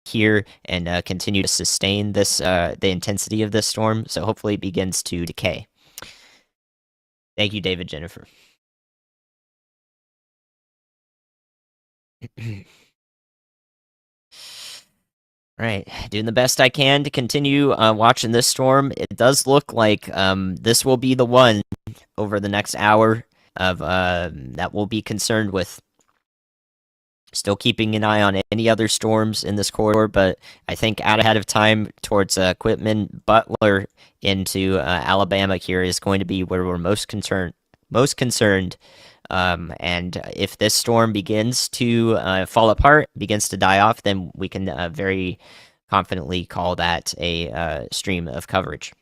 here and continue to sustain this the intensity of this storm. So hopefully it begins to decay. Thank you, David, Jennifer. Right, doing the best I can to continue watching this storm. It does look like this will be the one over the next hour of that we'll be concerned with. Still keeping an eye on any other storms in this corridor, but I think out ahead of time towards Quitman, Butler into Alabama here is going to be where we're most concerned. And if this storm begins to fall apart, begins to die off, then we can very confidently call that a stream of coverage.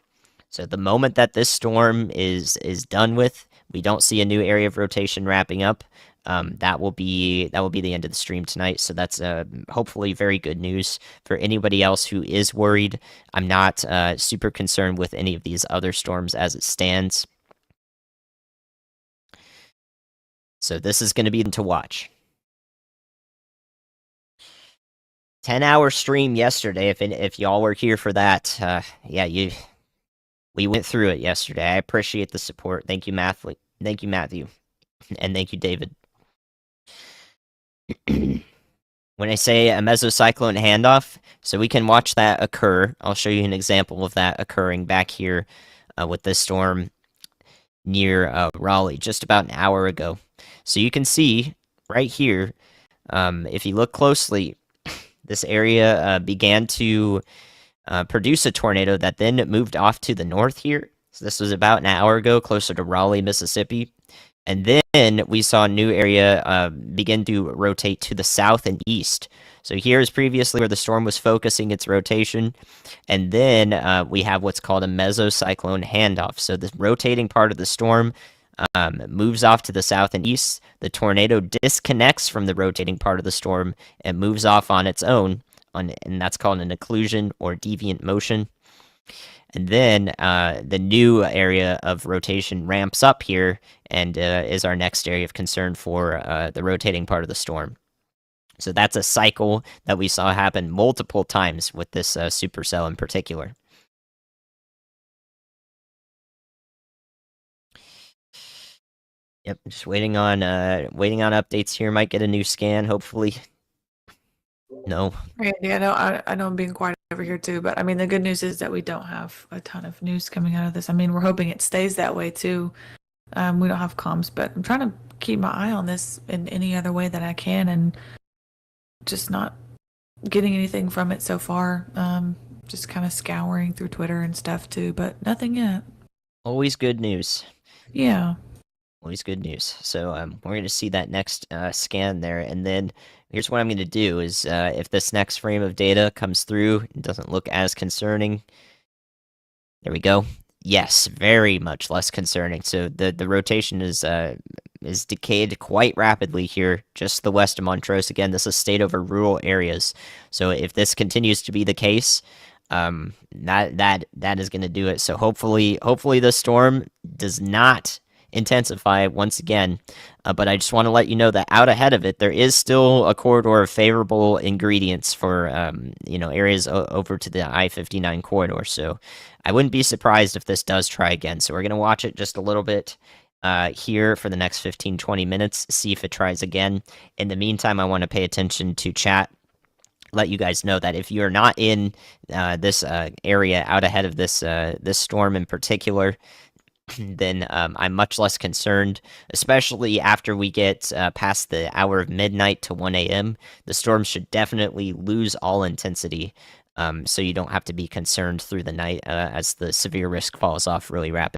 So the moment that this storm is done with, we don't see a new area of rotation wrapping up. That will be the end of the stream tonight. So that's hopefully very good news for anybody else who is worried. I'm not super concerned with any of these other storms as it stands. So this is going to be to watch. 10-hour stream yesterday. If y'all were here for that, yeah, we went through it yesterday. I appreciate the support. Thank you, Matthew. Thank you, Matthew, and thank you, David. When I say a mesocyclone handoff, so we can watch that occur. I'll show you an example of that occurring back here with this storm near Raleigh just about an hour ago. So you can see right here, if you look closely, this area began to produce a tornado that then moved off to the north here. So this was about an hour ago, closer to Raleigh, Mississippi. And then we saw a new area begin to rotate to the south and east. So here's previously where the storm was focusing its rotation. And then we have what's called a mesocyclone handoff. So the rotating part of the storm moves off to the south and east. The tornado disconnects from the rotating part of the storm and moves off on its own, and that's called an occlusion or deviant motion. And then the new area of rotation ramps up here and is our next area of concern for the rotating part of the storm. So that's a cycle that we saw happen multiple times with this supercell in particular. Yep, just waiting on updates here. Might get a new scan, hopefully. No. Yeah, I know I'm being quiet over here too, but I mean the good news is that we don't have a ton of news coming out of this. I mean, we're hoping it stays that way too. We don't have comms, but I'm trying to keep my eye on this in any other way that I can, and just not getting anything from it so far. Just kind of scouring through Twitter and stuff too, but nothing yet. Always good news. Yeah. Always good news. So we're going to see that next scan there, and then here's what I'm going to do is if this next frame of data comes through and doesn't look as concerning, there we go. Yes, very much less concerning. So the rotation is decayed quite rapidly here, just the west of Montrose. Again, this is state over rural areas. So if this continues to be the case, that is going to do it. So hopefully the storm does not intensify once again, but I just want to let you know that out ahead of it, there is still a corridor of favorable ingredients for areas over to the I-59 corridor. So I wouldn't be surprised if this does try again. So we're going to watch it just a little bit here for the next 15-20 minutes, see if it tries again. In the meantime, I want to pay attention to chat, let you guys know that if you're not in this area out ahead of this storm in particular, then I'm much less concerned, especially after we get past the hour of midnight to 1 a.m. The storm should definitely lose all intensity, so you don't have to be concerned through the night as the severe risk falls off really rapidly.